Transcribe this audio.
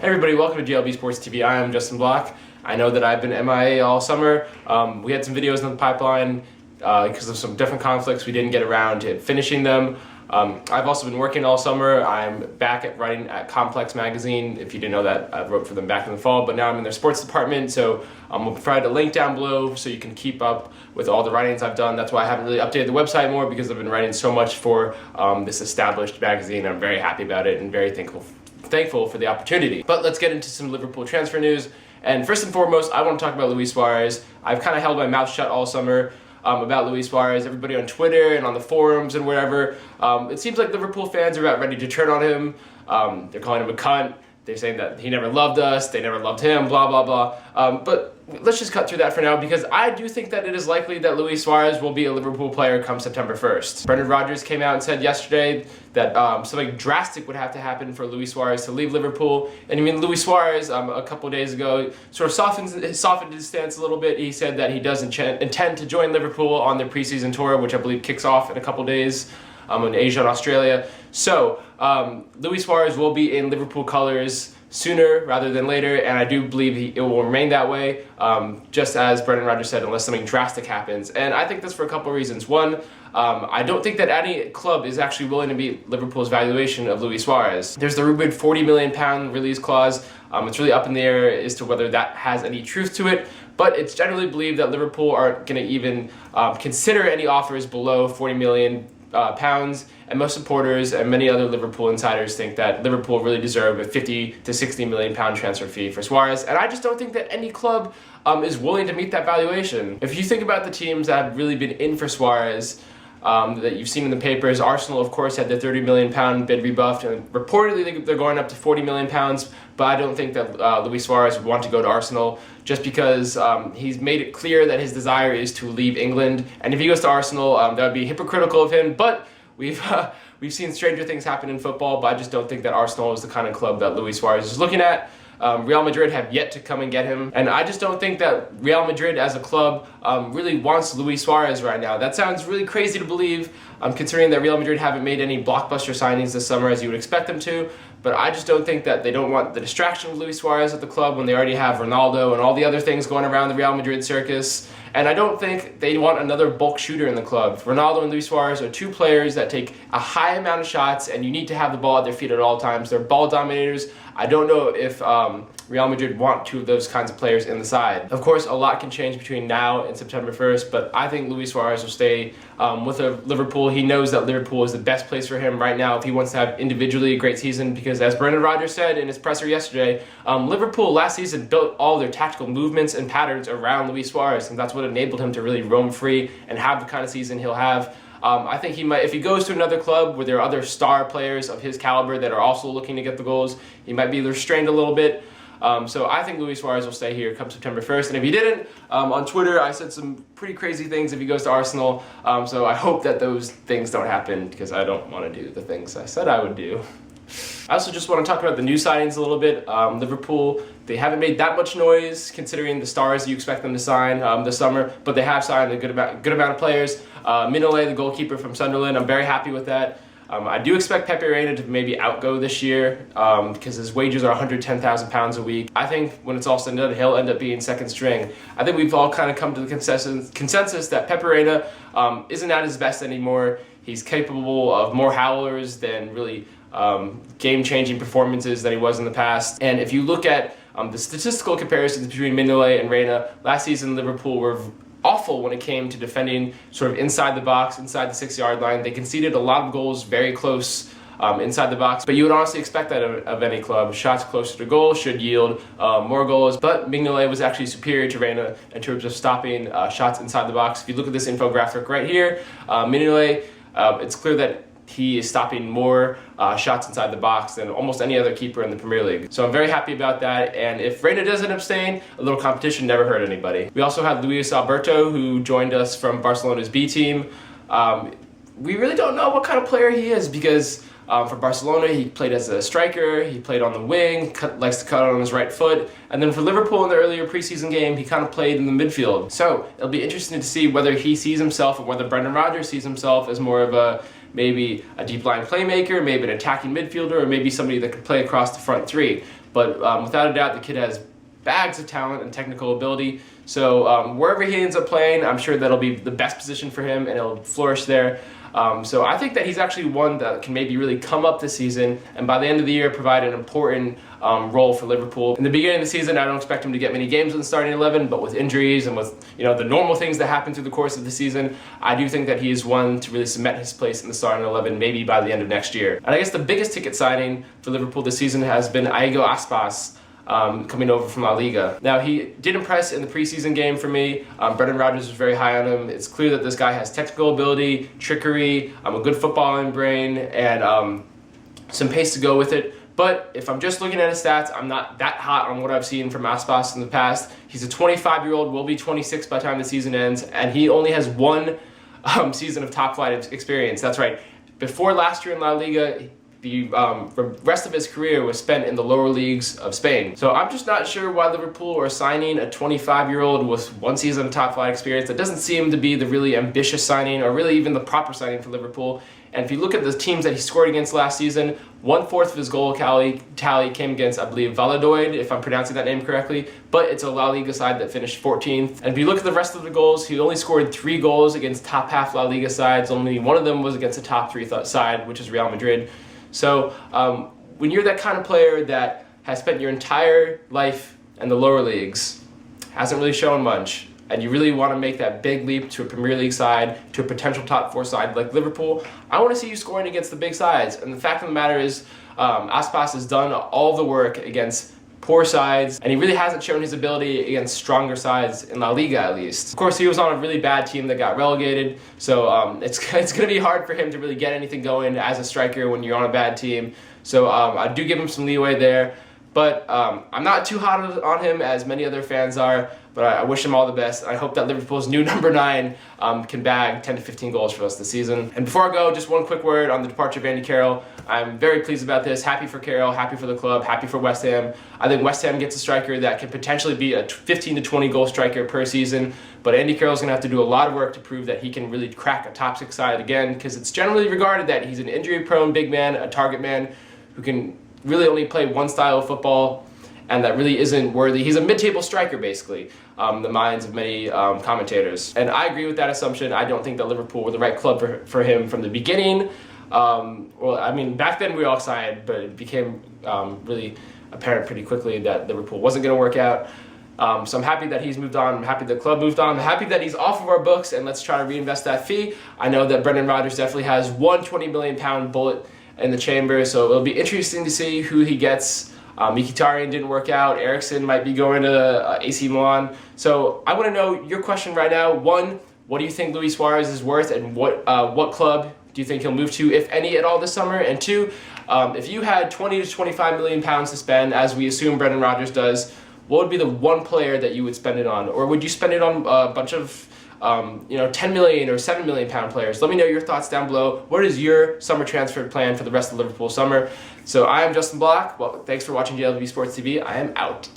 Hey everybody, welcome to JLB Sports TV. I am Justin Block. I know that I've been MIA all summer. We had some videos in the pipeline because of some different conflicts. We didn't get around to finishing them. I've also been working all summer. I'm back at writing at Complex Magazine. If you didn't know that, I wrote for them back in the fall, but now I'm in their sports department, so we'll provide a link down below so you can keep up with all the writings I've done. That's why I haven't really updated the website more, because I've been writing so much for this established magazine. I'm very happy about it and very thankful for the opportunity. But let's get into some Liverpool transfer news. And first and foremost, I want to talk about Luis Suarez. I've kind of held my mouth shut all summer about Luis Suarez. Everybody on Twitter and on the forums and wherever, it seems like Liverpool fans are about ready to turn on him. They're calling him a cunt. They're saying that he never loved us, they never loved him, blah, blah, blah. But let's just cut through that for now, because I do think that it is likely that Luis Suarez will be a Liverpool player come September 1st. Brendan Rodgers came out and said yesterday that something drastic would have to happen for Luis Suarez to leave Liverpool. And I mean, Luis Suarez, a couple days ago, sort of softened his stance a little bit. He said that he does intend to join Liverpool on their preseason tour, which I believe kicks off in a couple days in Asia and Australia. So Luis Suarez will be in Liverpool colors sooner rather than later, and I do believe it will remain that way, just as Brendan Rodgers said, unless something drastic happens. And I think that's for a couple of reasons. One, I don't think that any club is actually willing to meet Liverpool's valuation of Luis Suarez. There's the rumored £40 million release clause. It's really up in the air as to whether that has any truth to it, but it's generally believed that Liverpool aren't going to even consider any offers below £40 million. And most supporters and many other Liverpool insiders think that Liverpool really deserve a 50 to 60 million pound transfer fee for Suarez, and I just don't think that any club is willing to meet that valuation. If you think about the teams that have really been in for Suarez that you've seen in the papers, Arsenal of course had the 30 million pound bid rebuffed, and reportedly they're going up to 40 million pounds, but I don't think that Luis Suarez would want to go to Arsenal, just because he's made it clear that his desire is to leave England, and if he goes to Arsenal, that would be hypocritical of him. But we've seen stranger things happen in football, but I just don't think that Arsenal is the kind of club that Luis Suarez is looking at. Real Madrid have yet to come and get him, and I just don't think that Real Madrid as a club really wants Luis Suarez right now. That sounds really crazy to believe, considering that Real Madrid haven't made any blockbuster signings this summer as you would expect them to, but I just don't think that they don't want the distraction of Luis Suarez at the club when they already have Ronaldo and all the other things going around the Real Madrid circus. And I don't think they want another bulk shooter in the club. Ronaldo and Luis Suarez are two players that take a high amount of shots, and you need to have the ball at their feet at all times. They're ball dominators. I don't know if Real Madrid want two of those kinds of players in the side. Of course, a lot can change between now and September 1st, but I think Luis Suarez will stay with Liverpool. He knows that Liverpool is the best place for him right now if he wants to have individually a great season, because as Brendan Rodgers said in his presser yesterday, Liverpool last season built all their tactical movements and patterns around Luis Suarez, and that's what enabled him to really roam free and have the kind of season he'll have. I think he might, if he goes to another club where there are other star players of his caliber that are also looking to get the goals, he might be restrained a little bit. So I think Luis Suarez will stay here come September 1st. And if he didn't, on Twitter I said some pretty crazy things if he goes to Arsenal. So I hope that those things don't happen, because I don't want to do the things I said I would do. I also just want to talk about the new signings a little bit. Liverpool, they haven't made that much noise considering the stars you expect them to sign this summer, but they have signed a good amount of players. Mignolet, the goalkeeper from Sunderland, I'm very happy with that. I do expect Pepe Reina to maybe outgo this year because his wages are £110,000 a week. I think when it's all said and done, he'll end up being second string. I think we've all kind of come to the consensus that Pepe Reina isn't at his best anymore. He's capable of more howlers than really game-changing performances that he was in the past. And if you look at the statistical comparisons between Mignolet and Reina, last season Liverpool were awful when it came to defending sort of inside the box, inside the 6-yard line. They conceded a lot of goals very close inside the box, but you would honestly expect that of any club. Shots closer to goal should yield more goals, but Mignolet was actually superior to Reina in terms of stopping shots inside the box. If you look at this infographic right here, Mignolet, it's clear that he is stopping more shots inside the box than almost any other keeper in the Premier League. So I'm very happy about that, and if Reina doesn't abstain, a little competition never hurt anybody. We also have Luis Alberto, who joined us from Barcelona's B team. We really don't know what kind of player he is, because for Barcelona he played as a striker, he played on the wing, likes to cut on his right foot, and then for Liverpool in the earlier preseason game he kind of played in the midfield. So it'll be interesting to see whether he sees himself, or whether Brendan Rodgers sees himself as more of a maybe a deep line playmaker, maybe an attacking midfielder, or maybe somebody that could play across the front three. but without a doubt, the kid has bags of talent and technical ability. So wherever he ends up playing, I'm sure that'll be the best position for him, and he'll flourish there. So I think that he's actually one that can maybe really come up this season, and by the end of the year provide an important role for Liverpool. In the beginning of the season, I don't expect him to get many games in the starting 11, but with injuries and with the normal things that happen through the course of the season, I do think that he is one to really cement his place in the starting 11 maybe by the end of next year. And I guess the biggest ticket signing for Liverpool this season has been Iago Aspas, coming over from La Liga. Now, he did impress in the preseason game for me. Brendan Rodgers was very high on him. It's clear that this guy has technical ability, trickery, a good footballing brain, and some pace to go with it. But if I'm just looking at his stats, I'm not that hot on what I've seen from Aspas in the past. He's a 25-year-old, will be 26 by the time the season ends, and he only has one season of top-flight experience. That's right. Before last year in La Liga, the rest of his career was spent in the lower leagues of Spain. So I'm just not sure why Liverpool are signing a 25-year-old with one season of top-flight experience. That doesn't seem to be the really ambitious signing, or really even the proper signing for Liverpool. And if you look at the teams that he scored against last season, 1/4 of his goal tally came against, I believe, Valladolid, if I'm pronouncing that name correctly, but it's a La Liga side that finished 14th. And if you look at the rest of the goals, he only scored 3 goals against top half La Liga sides. Only one of them was against a top 3 side, which is Real Madrid. So when you're that kind of player that has spent your entire life in the lower leagues, hasn't really shown much, and you really want to make that big leap to a Premier League side, to a potential top 4 side like Liverpool, I want to see you scoring against the big sides. And the fact of the matter is, Aspas has done all the work against poor sides, and he really hasn't shown his ability against stronger sides in La Liga, at least. Of course, he was on a really bad team that got relegated, so it's going to be hard for him to really get anything going as a striker when you're on a bad team. So I do give him some leeway there, but I'm not too hot on him as many other fans are, but I wish him all the best. I hope that Liverpool's new number 9 can bag 10 to 15 goals for us this season. And before I go, just one quick word on the departure of Andy Carroll. I'm very pleased about this. Happy for Carroll, happy for the club, happy for West Ham. I think West Ham gets a striker that can potentially be a 15 to 20 goal striker per season, but Andy Carroll's going to have to do a lot of work to prove that he can really crack a top 6 side again, because it's generally regarded that he's an injury-prone big man, a target man, who can really only play one style of football, and that really isn't worthy. He's a mid-table striker, basically, the minds of many commentators. And I agree with that assumption. I don't think that Liverpool were the right club for him from the beginning. Well, I mean, back then we all signed, but it became really apparent pretty quickly that Liverpool wasn't going to work out. So I'm happy that he's moved on. I'm happy the club moved on. I'm happy that he's off of our books, and let's try to reinvest that fee. I know that Brendan Rodgers definitely has one £20 million bullet in the chamber, so it'll be interesting to see who he gets. Mkhitaryan didn't work out. Eriksen might be going to AC Milan. So I want to know your question right now. 1, what do you think Luis Suarez is worth, and what club do you think he'll move to, if any at all, this summer? And 2, if you had 20 to 25 million pounds to spend, as we assume Brendan Rodgers does, what would be the one player that you would spend it on? Or would you spend it on a bunch of 10 million or 7 million pound players? Let me know your thoughts down below. What is your summer transfer plan for the rest of Liverpool summer? So I am Justin Block. Well, thanks for watching JLB Sports TV. I am out.